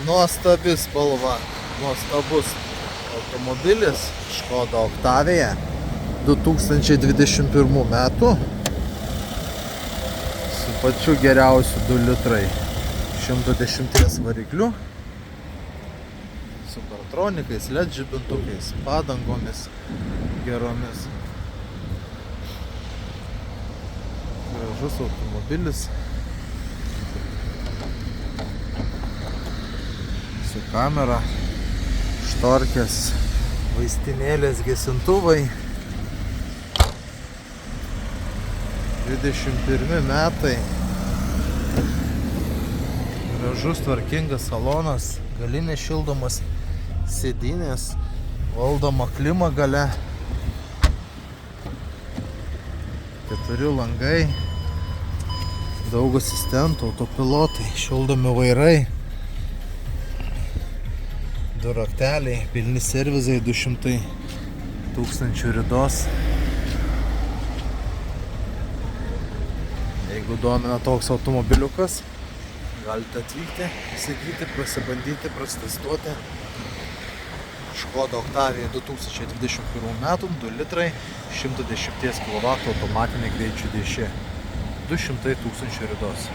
Nuostabi spalva, nuostabus automobilis Škoda Octavia 2021 metų su pačiu geriausiu 2 litrai 110 varikliu, su partronikais, LED žibintukais, padangomis geromis. Gražus automobilis su kamera, štorkės, vaistinėlės, gesintuvai. 21 metai. Gražus, tvarkingas salonas, galinės šildomas sėdynės, valdoma klima gale. 4 langai, daug asistentų, autopilotai, šildomi vairai. 2 rakteliai, pilni servizai, 200 000 ridos. Jeigu domina toks automobiliukas, galite atvykti, įsigyti, prasibandyti, prasitestuoti. Škoda Octavia 2021 metų, 2 litrai, 110 kW automatinė greičių dėžė, 200 000 ridos.